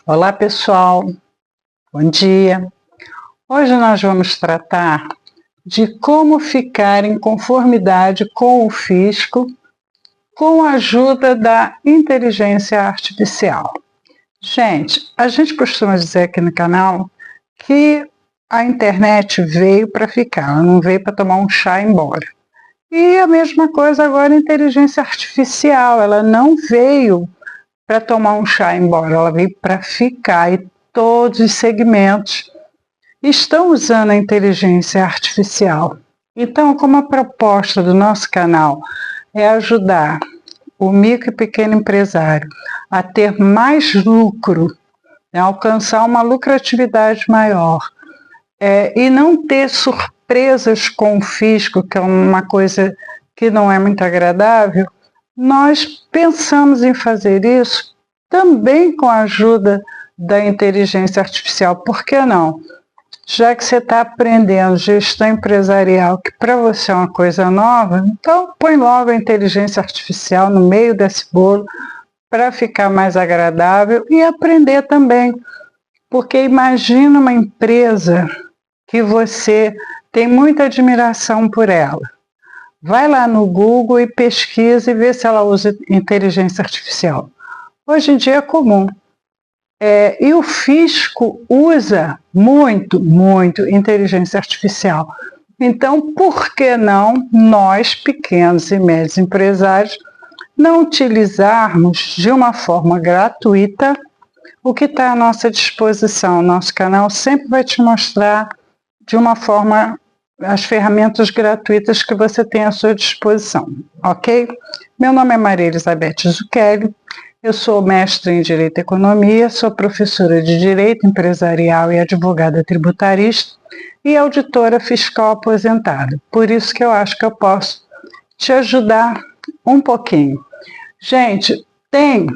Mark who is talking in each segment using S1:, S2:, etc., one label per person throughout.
S1: Olá pessoal, bom dia. Hoje nós vamos tratar de como ficar em conformidade com o fisco com a ajuda da inteligência artificial. Gente, a gente costuma dizer aqui no canal que a internet veio para ficar, ela não veio para tomar um chá e ir embora. E a mesma coisa agora a inteligência artificial, ela não veio para tomar um chá e ir embora, ela veio para ficar e todos os segmentos estão usando a inteligência artificial. Então, como a proposta do nosso canal é ajudar o micro e pequeno empresário a ter mais lucro, alcançar uma lucratividade maior e não ter surpresas com o fisco, que é uma coisa que não é muito agradável, nós pensamos em fazer isso também com a ajuda da inteligência artificial. Por que não? Já que você está aprendendo gestão empresarial, que para você é uma coisa nova, então põe logo a inteligência artificial no meio desse bolo para ficar mais agradável e aprender também. Porque imagina uma empresa que você tem muita admiração por ela. Vai lá no Google e pesquisa e vê se ela usa inteligência artificial. Hoje em dia é comum. E o fisco usa muito inteligência artificial. Então, por que não nós, pequenos e médios empresários, não utilizarmos de uma forma gratuita o que está à nossa disposição? Nosso canal sempre vai te mostrar de uma forma as ferramentas gratuitas que você tem à sua disposição, ok? Meu nome é Maria Elizabeth Zucchelli, eu sou mestre em Direito e Economia, sou professora de Direito Empresarial e advogada tributarista e auditora fiscal aposentada. Por isso que eu acho que eu posso te ajudar um pouquinho. Gente, tem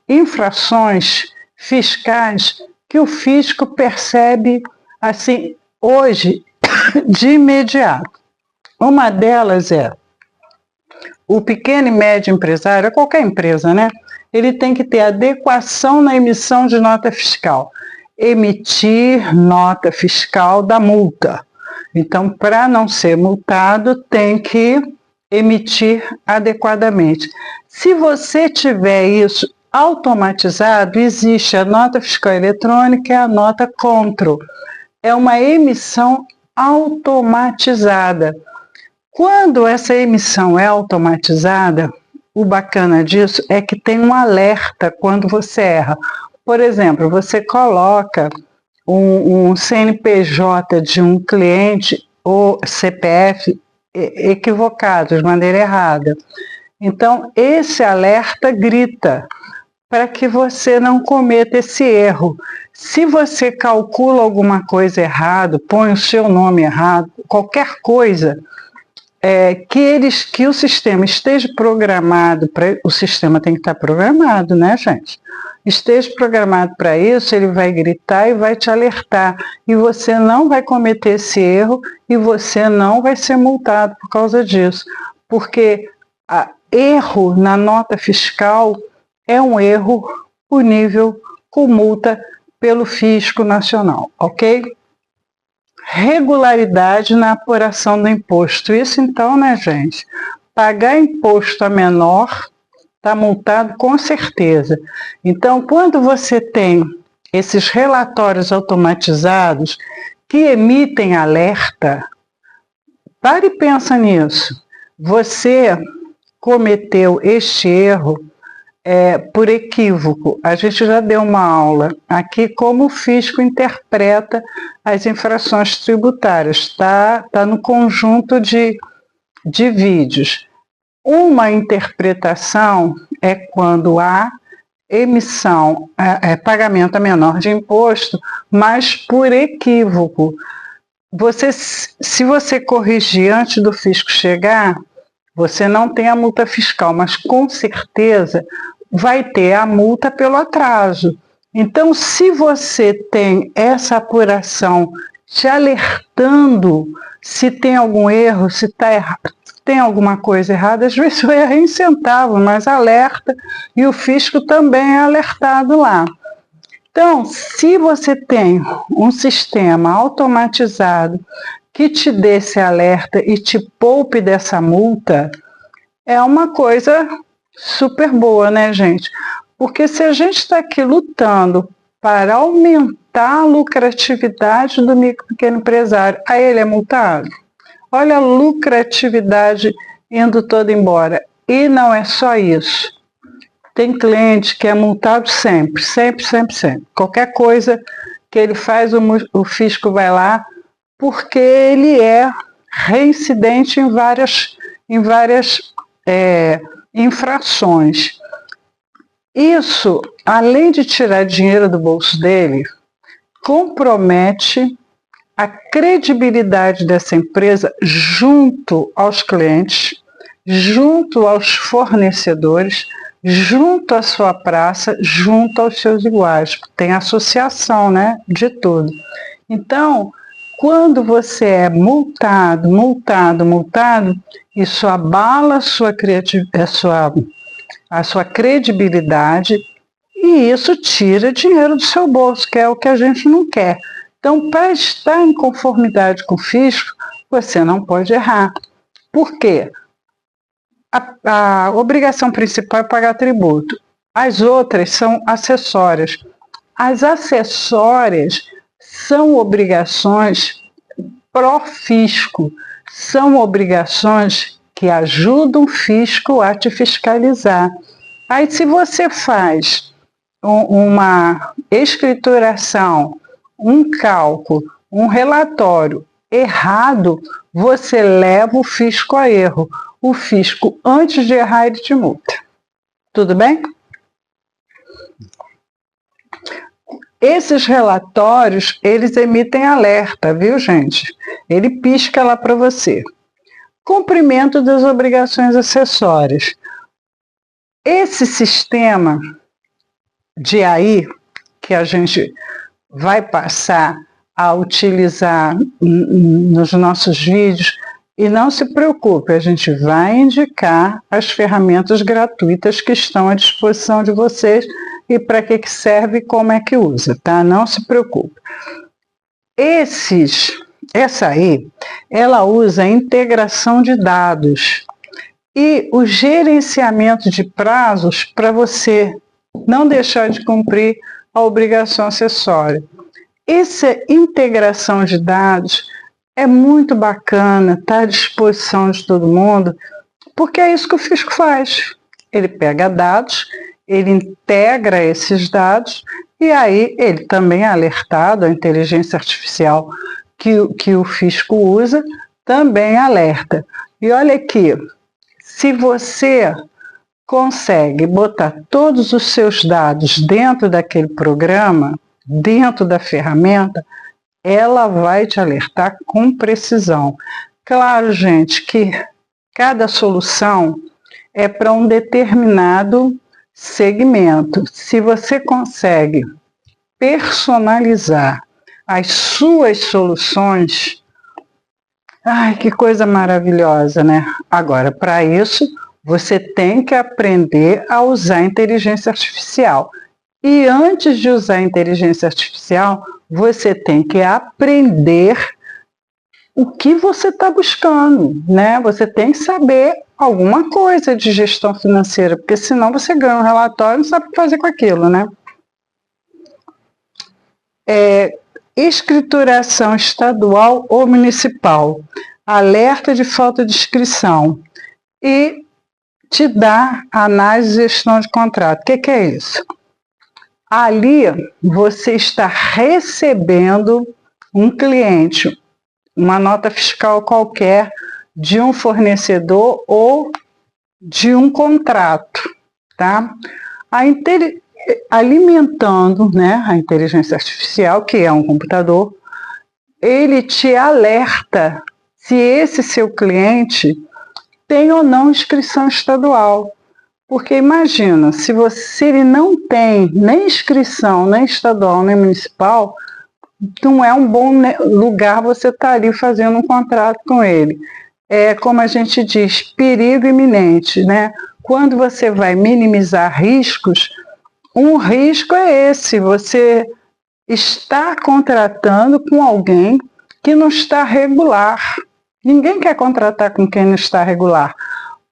S1: infrações fiscais que o fisco percebe assim hoje de imediato. Uma delas é o pequeno e médio empresário, qualquer empresa, né? Ele tem que ter adequação na emissão de nota fiscal. Emitir nota fiscal da multa. Então, para não ser multado, tem que emitir adequadamente. Se você tiver isso automatizado, existe a nota fiscal eletrônica e a nota Contro. É uma emissão automatizada. Quando essa emissão é automatizada, o bacana disso é que tem um alerta quando você erra. Por exemplo, você coloca um CNPJ de um cliente ou CPF equivocado, de maneira errada. Então, esse alerta grita para que você não cometa esse erro. Se você calcula alguma coisa errado, põe o seu nome errado, qualquer coisa, que o sistema esteja programado para... O sistema tem que estar programado, né, gente? Esteja programado para isso, ele vai gritar e vai te alertar. E você não vai cometer esse erro e você não vai ser multado por causa disso. Porque erro na nota fiscal é um erro punível com multa pelo Fisco Nacional, ok? Regularidade na apuração do imposto. Isso então, né, gente? Pagar imposto a menor está multado com certeza. Então, quando você tem esses relatórios automatizados que emitem alerta, pare e pensa nisso. Você cometeu este erro por equívoco. A gente já deu uma aula aqui como o fisco interpreta as infrações tributárias, tá no conjunto de vídeos. Uma interpretação é quando há emissão, pagamento a menor de imposto, mas por equívoco. Se você corrigir antes do fisco chegar, você não tem a multa fiscal, mas com certeza vai ter a multa pelo atraso. Então, se você tem essa apuração te alertando se tem algum erro, se está tem alguma coisa errada, às vezes o erro é em centavo, mas alerta, e o fisco também é alertado lá. Então, se você tem um sistema automatizado que te dê esse alerta e te poupe dessa multa, é uma coisa super boa, né, gente? Porque se a gente está aqui lutando para aumentar a lucratividade do micro e pequeno empresário, aí ele é multado. Olha a lucratividade indo toda embora. E não é só isso. Tem cliente que é multado sempre, sempre, sempre, sempre. Qualquer coisa que ele faz, o fisco vai lá, porque ele é reincidente em várias infrações. Isso, além de tirar dinheiro do bolso dele, compromete a credibilidade dessa empresa junto aos clientes, junto aos fornecedores, junto à sua praça, junto aos seus iguais. Tem associação, né, de tudo. Então, quando você é multado, isso abala a sua credibilidade e isso tira dinheiro do seu bolso, que é o que a gente não quer. Então, para estar em conformidade com o fisco, você não pode errar. Por quê? A obrigação principal é pagar tributo. As outras são acessórias. As acessórias são obrigações pró-fisco, são obrigações que ajudam o fisco a te fiscalizar. Aí, se você faz uma escrituração, um cálculo, um relatório errado, você leva o fisco a erro. O fisco, antes de errar, ele te multa. Tudo bem? Esses relatórios, eles emitem alerta, viu, gente? Ele pisca lá para você. Cumprimento das obrigações acessórias. Esse sistema de AI, que a gente vai passar a utilizar nos nossos vídeos, e não se preocupe, a gente vai indicar as ferramentas gratuitas que estão à disposição de vocês e para que serve e como é que usa, tá? Não se preocupe. Essa aí, ela usa a integração de dados e o gerenciamento de prazos para você não deixar de cumprir a obrigação acessória. Essa integração de dados é muito bacana, está à disposição de todo mundo, porque é isso que o fisco faz. Ele pega dados, ele integra esses dados e aí ele também é alertado, a inteligência artificial que o fisco usa também alerta. E olha aqui, se você consegue botar todos os seus dados dentro daquele programa, dentro da ferramenta, ela vai te alertar com precisão. Claro, gente, que cada solução é para um determinado segmento. Se você consegue personalizar as suas soluções, ai, que coisa maravilhosa, né? Agora, para isso, você tem que aprender a usar a inteligência artificial. E antes de usar a inteligência artificial, você tem que aprender o que você está buscando, né? Você tem que saber alguma coisa de gestão financeira, porque senão você ganha um relatório e não sabe o que fazer com aquilo, né? Escrituração estadual ou municipal, alerta de falta de inscrição e te dá análise e gestão de contrato. O que é isso? Ali você está recebendo um cliente, uma nota fiscal qualquer de um fornecedor ou de um contrato, tá? Alimentando, né, a inteligência artificial, que é um computador, ele te alerta se esse seu cliente tem ou não inscrição estadual. Porque imagina, se ele não tem nem inscrição, nem estadual, nem municipal, não é um bom lugar você estar ali fazendo um contrato com ele. é, como a gente diz, perigo iminente, né? Quando você vai minimizar riscos, um risco é esse, você está contratando com alguém que não está regular. Ninguém quer contratar com quem não está regular.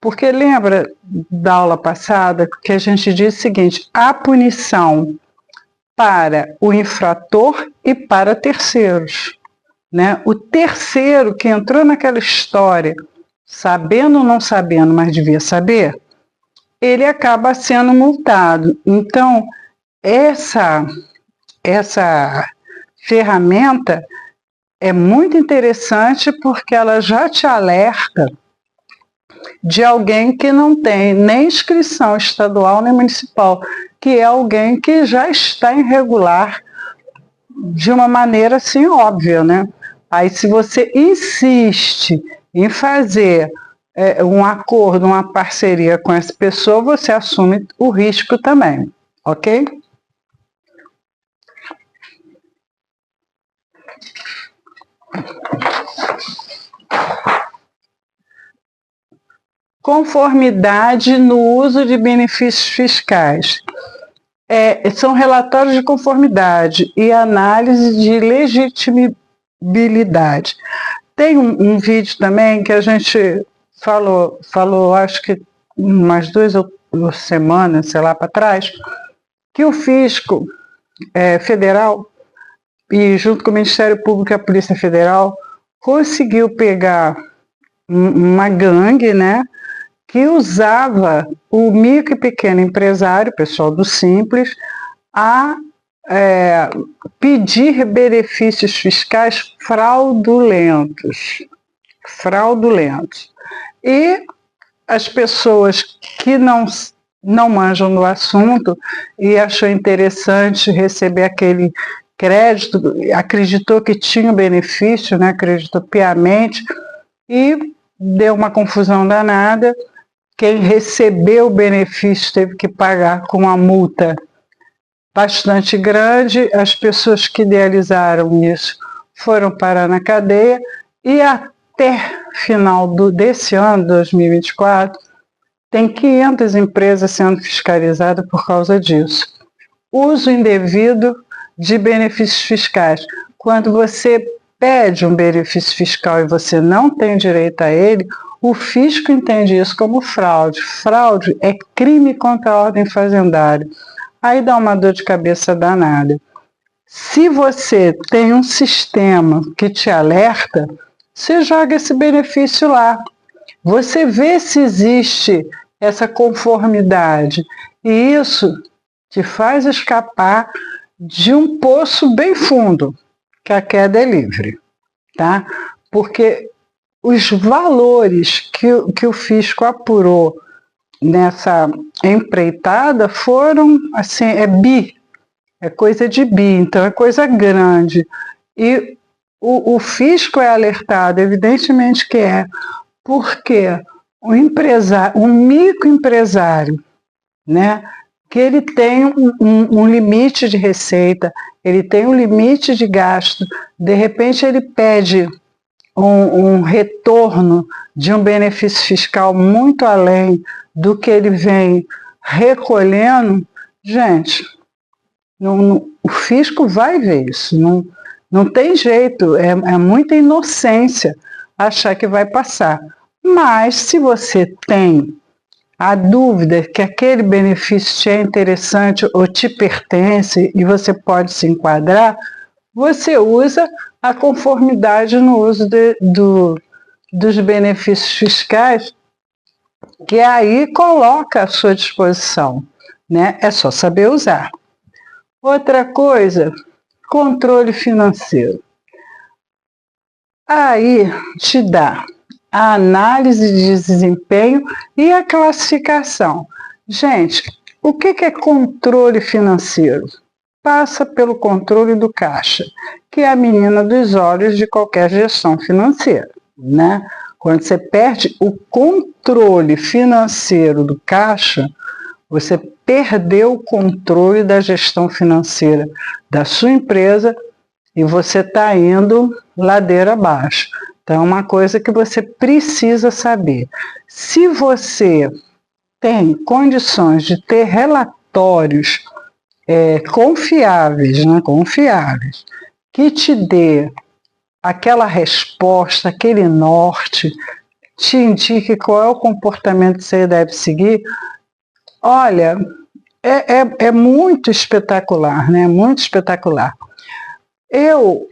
S1: Porque lembra da aula passada que a gente disse o seguinte, a punição para o infrator e para terceiros, né? O terceiro que entrou naquela história, sabendo ou não sabendo, mas devia saber, ele acaba sendo multado. Então, essa ferramenta é muito interessante porque ela já te alerta de alguém que não tem nem inscrição estadual nem municipal, que é alguém que já está irregular de uma maneira assim óbvia, né? Aí se você insiste em fazer um acordo, uma parceria com essa pessoa, você assume o risco também, ok? Conformidade no uso de benefícios fiscais. São relatórios de conformidade e análise de legitimidade. Tem um vídeo também que a gente falou acho que umas 2 semanas, sei lá, para trás, que o Fisco Federal, e junto com o Ministério Público e a Polícia Federal, conseguiu pegar uma gangue, né, que usava o micro e pequeno empresário, pessoal do Simples, a pedir benefícios fiscais fraudulentos. E as pessoas que não manjam do assunto e achou interessante receber aquele crédito, acreditou que tinha o benefício, né, acreditou piamente, e deu uma confusão danada. Quem recebeu o benefício teve que pagar com uma multa bastante grande. As pessoas que idealizaram isso foram parar na cadeia e até final desse ano, 2024, tem 500 empresas sendo fiscalizadas por causa disso. Uso indevido de benefícios fiscais. Quando você pede um benefício fiscal e você não tem direito a ele, o fisco entende isso como fraude. Fraude é crime contra a ordem fazendária. Aí dá uma dor de cabeça danada. Se você tem um sistema que te alerta, você joga esse benefício lá. Você vê se existe essa conformidade. E isso te faz escapar de um poço bem fundo, que a queda é livre, tá? Porque os valores que o fisco apurou nessa empreitada foram, assim, é coisa de bi, então é coisa grande. E o fisco é alertado, evidentemente que porque um microempresário, né, que ele tem um limite de receita, ele tem um limite de gasto, de repente ele pede um retorno de um benefício fiscal muito além do que ele vem recolhendo, gente, o fisco vai ver isso, não tem jeito, é muita inocência achar que vai passar. Mas se você tem a dúvida que aquele benefício te é interessante ou te pertence e você pode se enquadrar, você usa a conformidade no uso dos benefícios fiscais, que aí coloca à sua disposição, né? É só saber usar. Outra coisa, controle financeiro. Aí te dá a análise de desempenho e a classificação. Gente, o que é controle financeiro? Passa pelo controle do caixa, que é a menina dos olhos de qualquer gestão financeira, né? Quando você perde o controle financeiro do caixa, você perdeu o controle da gestão financeira da sua empresa e você está indo ladeira abaixo. Então, é uma coisa que você precisa saber. Se você tem condições de ter relatórios confiáveis, né, confiáveis, que te dê aquela resposta, aquele norte, te indique qual é o comportamento que você deve seguir, olha, é muito espetacular, né? Muito espetacular. Eu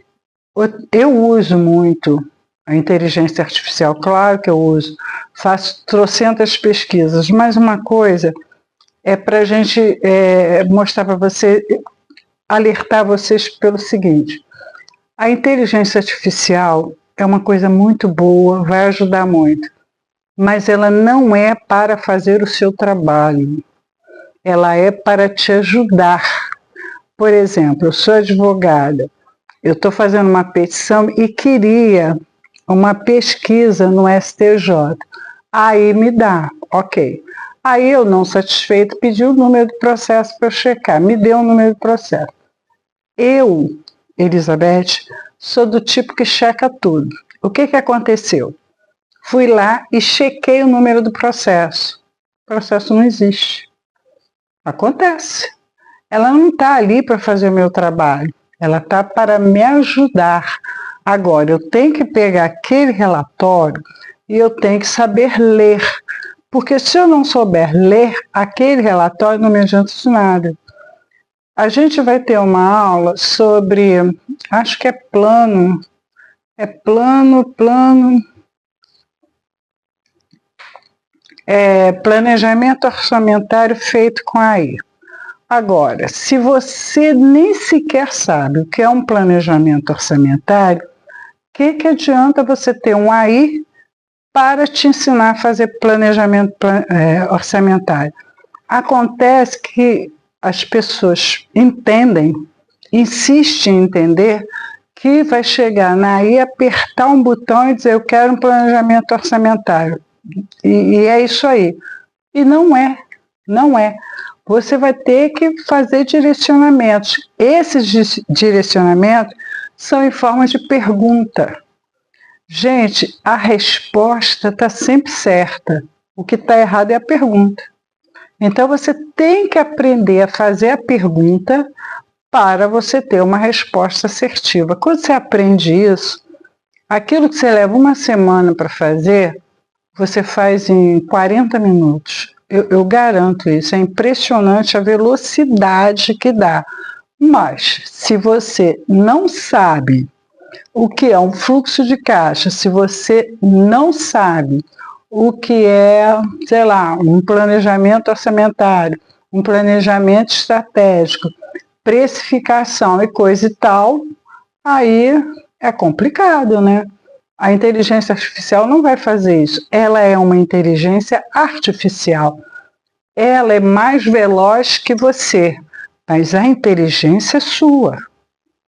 S1: uso muito a inteligência artificial, claro que eu uso, faço trocentas pesquisas, mas uma coisa é para a gente mostrar para você, alertar vocês pelo seguinte: a inteligência artificial é uma coisa muito boa, vai ajudar muito, mas ela não é para fazer o seu trabalho, ela é para te ajudar. Por exemplo, eu sou advogada, eu estou fazendo uma petição e queria uma pesquisa no STJ. Aí me dá, ok. Aí eu, não satisfeito, pedi o número do processo para eu checar, me deu o número do processo. Eu, Elizabeth, sou do tipo que checa tudo. O que aconteceu? Fui lá e chequei o número do processo. O processo não existe. Acontece. Ela não está ali para fazer o meu trabalho. Ela está para me ajudar. Agora, eu tenho que pegar aquele relatório e eu tenho que saber ler. Porque se eu não souber ler aquele relatório, não me adianta de nada. A gente vai ter uma aula sobre, acho que planejamento orçamentário feito com a AI. Agora, se você nem sequer sabe o que é um planejamento orçamentário, o que adianta você ter um AI para te ensinar a fazer planejamento orçamentário? Acontece que as pessoas entendem, insistem em entender, que vai chegar na AI, apertar um botão e dizer: eu quero um planejamento orçamentário. E é isso aí. E não é. Você vai ter que fazer direcionamentos. Esses direcionamentos são em forma de pergunta. Gente, a resposta está sempre certa. O que está errado é a pergunta. Então você tem que aprender a fazer a pergunta para você ter uma resposta assertiva. Quando você aprende isso, aquilo que você leva uma semana para fazer, você faz em 40 minutos. Eu garanto isso, é impressionante a velocidade que dá. Mas, se você não sabe o que é um fluxo de caixa, se você não sabe o que é, sei lá, um planejamento orçamentário, um planejamento estratégico, precificação e coisa e tal, aí é complicado, né? A inteligência artificial não vai fazer isso. Ela é uma inteligência artificial. Ela é mais veloz que você, mas a inteligência é sua.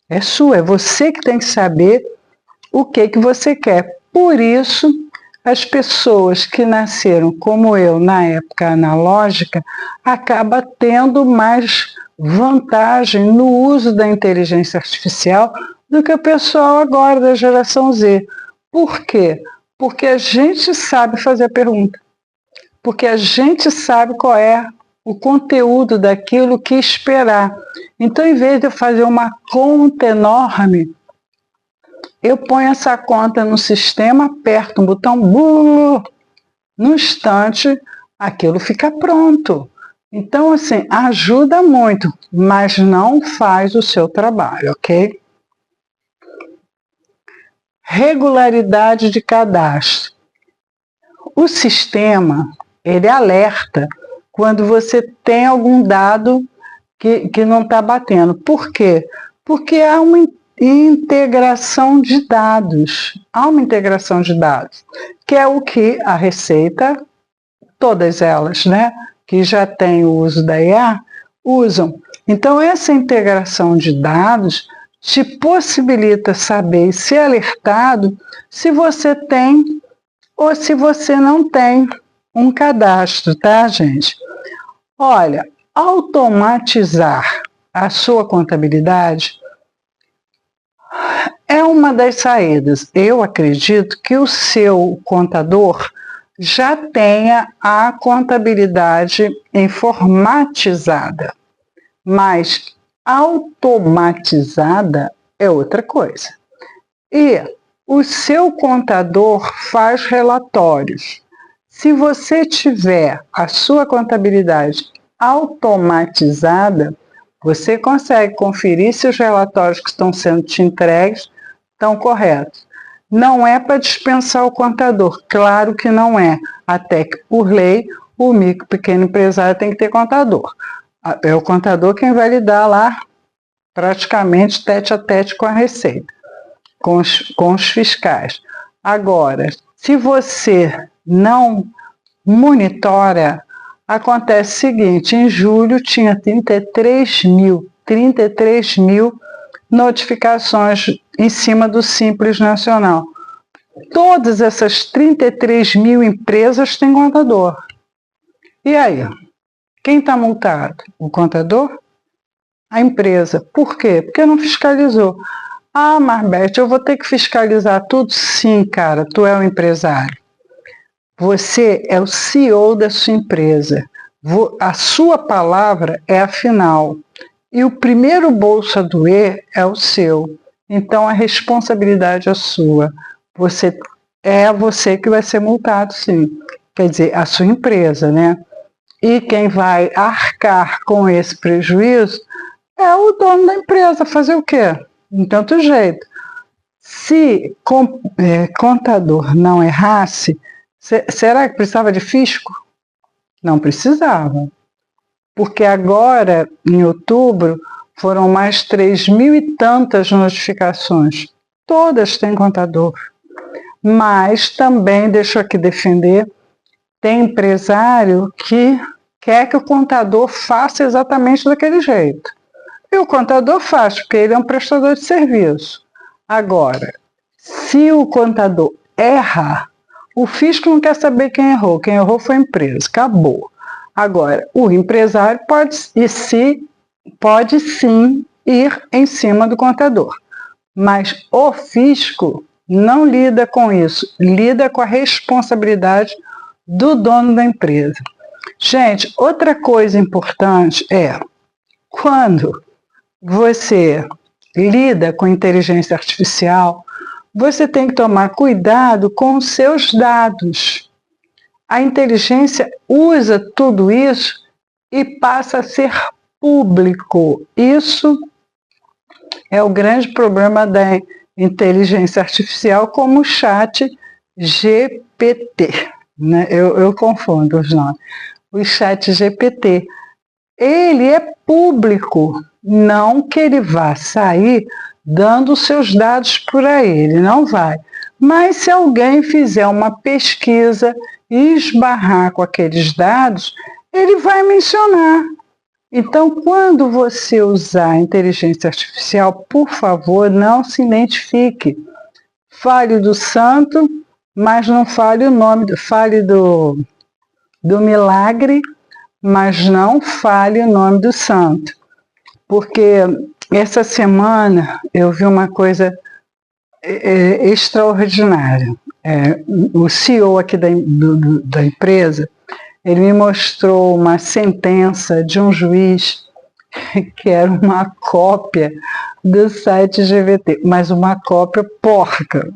S1: É sua, é você que tem que saber o que você quer. Por isso, as pessoas que nasceram como eu na época analógica acabam tendo mais vantagem no uso da inteligência artificial do que o pessoal agora da geração Z. Por quê? Porque a gente sabe fazer a pergunta. Porque a gente sabe qual é o conteúdo daquilo que esperar. Então, em vez de eu fazer uma conta enorme, eu ponho essa conta no sistema, aperto um botão, no instante, aquilo fica pronto. Então, assim, ajuda muito, mas não faz o seu trabalho, ok? Regularidade de cadastro. O sistema, ele alerta quando você tem algum dado que não está batendo. Por quê? Porque há uma integração de dados. Há uma integração de dados, que é o que a Receita, todas elas, né, que já têm o uso da IA, usam. Então, essa integração de dados te possibilita saber e ser alertado se você tem ou se você não tem um cadastro, tá, gente? Olha, automatizar a sua contabilidade é uma das saídas. Eu acredito que o seu contador já tenha a contabilidade informatizada, mas automatizada é outra coisa. E o seu contador faz relatórios. Se você tiver a sua contabilidade automatizada, você consegue conferir se os relatórios que estão sendo te entregues estão corretos. Não é para dispensar o contador, claro que não é. Até que, por lei, o micro e pequeno empresário tem que ter contador. É o contador quem vai lidar lá praticamente tete a tete com a Receita, com os fiscais. Agora, se você não monitora, acontece o seguinte: em julho tinha 33 mil notificações em cima do Simples Nacional. Todas essas 33 mil empresas têm contador. E aí? Quem está multado? O contador? A empresa. Por quê? Porque não fiscalizou. Ah, Marbete, eu vou ter que fiscalizar tudo? Sim, cara, tu é o empresário. Você é o CEO da sua empresa. A sua palavra é a final. E o primeiro bolso a doer é o seu. Então a responsabilidade é sua. Você que vai ser multado, sim. Quer dizer, a sua empresa, né? E quem vai arcar com esse prejuízo é o dono da empresa. Fazer o quê? De tanto jeito. Se contador não errasse, será que precisava de fisco? Não precisava. Porque agora, em outubro, foram mais 3.000 e tantas notificações. Todas têm contador. Mas também, deixo aqui defender, tem empresário que quer que o contador faça exatamente daquele jeito. E o contador faz, porque ele é um prestador de serviço. Agora, se o contador erra, o fisco não quer saber quem errou. Quem errou foi a empresa. Acabou. Agora, o empresário pode sim ir em cima do contador. Mas o fisco não lida com isso. Lida com a responsabilidade do dono da empresa. Gente, outra coisa importante é quando você lida com inteligência artificial, você tem que tomar cuidado com os seus dados. A inteligência usa tudo isso e passa a ser público. Isso é o grande problema da inteligência artificial, como o chat GPT. Né? Eu confundo os nomes. O chat GPT. Ele é público, não que ele vá sair dando seus dados por aí, ele não vai. Mas se alguém fizer uma pesquisa e esbarrar com aqueles dados, ele vai mencionar. Então, quando você usar a inteligência artificial, por favor, não se identifique. Fale do santo, mas não fale o nome, fale do milagre, mas não fale o nome do santo. Porque essa semana eu vi uma coisa extraordinária. O CEO aqui da empresa, ele me mostrou uma sentença de um juiz que era uma cópia do site GPT, mas uma cópia porca.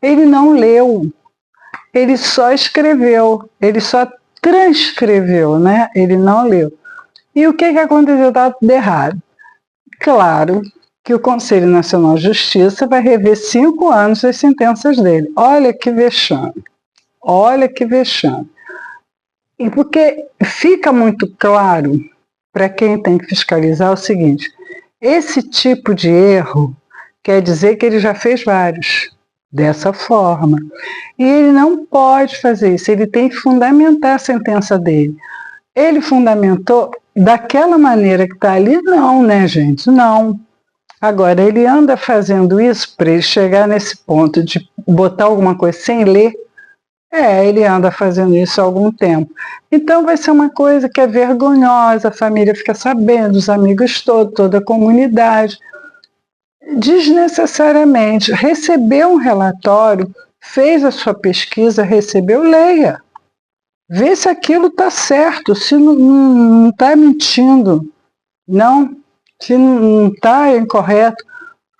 S1: Ele não leu, ele só escreveu, ele só transcreveu, né? Ele não leu. E o que aconteceu? Estava tudo errado. Claro que o Conselho Nacional de Justiça vai rever 5 anos as sentenças dele. Olha que vexame. Olha que vexame. E porque fica muito claro para quem tem que fiscalizar o seguinte: esse tipo de erro quer dizer que ele já fez vários dessa forma. E ele não pode fazer isso, ele tem que fundamentar a sentença dele. Ele fundamentou daquela maneira que está ali? Não, né, gente? Não. Agora, ele anda fazendo isso para ele chegar nesse ponto de botar alguma coisa sem ler. Ele anda fazendo isso há algum tempo. Então vai ser uma coisa que é vergonhosa, a família fica sabendo, os amigos todos, toda a comunidade. desnecessariamente. Recebeu um relatório, fez a sua pesquisa, recebeu, leia. Vê se aquilo está certo, se não está mentindo, não, se não está incorreto.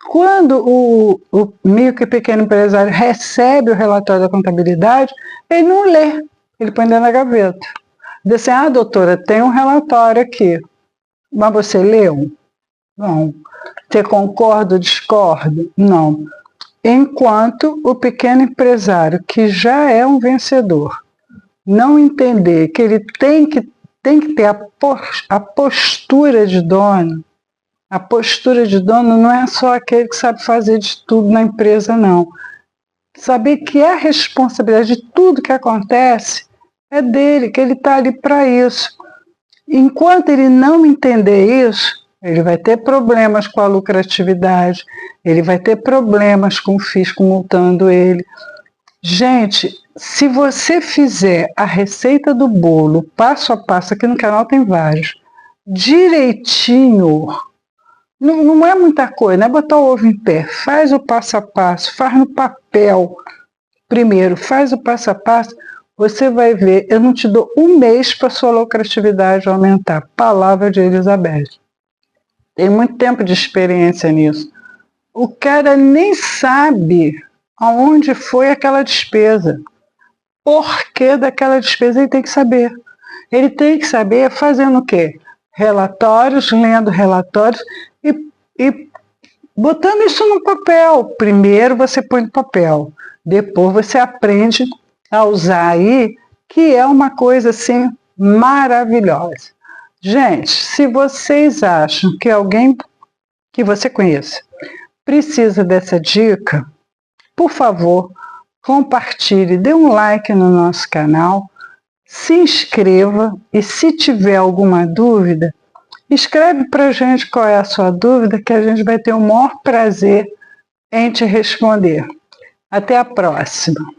S1: Quando o micro e pequeno empresário recebe o relatório da contabilidade, ele não lê, ele põe dentro da gaveta. Diz assim, doutora, tem um relatório aqui, mas você leu? Não. Você concorda ou discorda? Não. Enquanto o pequeno empresário, que já é um vencedor, não entender que ele tem que ter a postura de dono. A postura de dono não é só aquele que sabe fazer de tudo na empresa, não. Saber que a responsabilidade de tudo que acontece é dele, que ele está ali para isso. Enquanto ele não entender isso, ele vai ter problemas com a lucratividade, ele vai ter problemas com o fisco multando ele. Gente, se você fizer a receita do bolo passo a passo, aqui no canal tem vários, direitinho, não é muita coisa, não é botar o ovo em pé, faz o passo a passo, faz no papel primeiro, faz o passo a passo, você vai ver, eu não te dou um mês para sua lucratividade aumentar. Palavra de Elizabeth. Tem muito tempo de experiência nisso. O cara nem sabe aonde foi aquela despesa. Por que daquela despesa ele tem que saber. Ele tem que saber fazendo o quê? Relatórios, lendo relatórios e botando isso no papel. Primeiro você põe no papel, depois você aprende a usar aí, que é uma coisa assim maravilhosa. Gente, se vocês acham que alguém que você conheça precisa dessa dica, por favor, compartilhe, dê um like no nosso canal, se inscreva e se tiver alguma dúvida, escreve para a gente qual é a sua dúvida, que a gente vai ter o maior prazer em te responder. Até a próxima!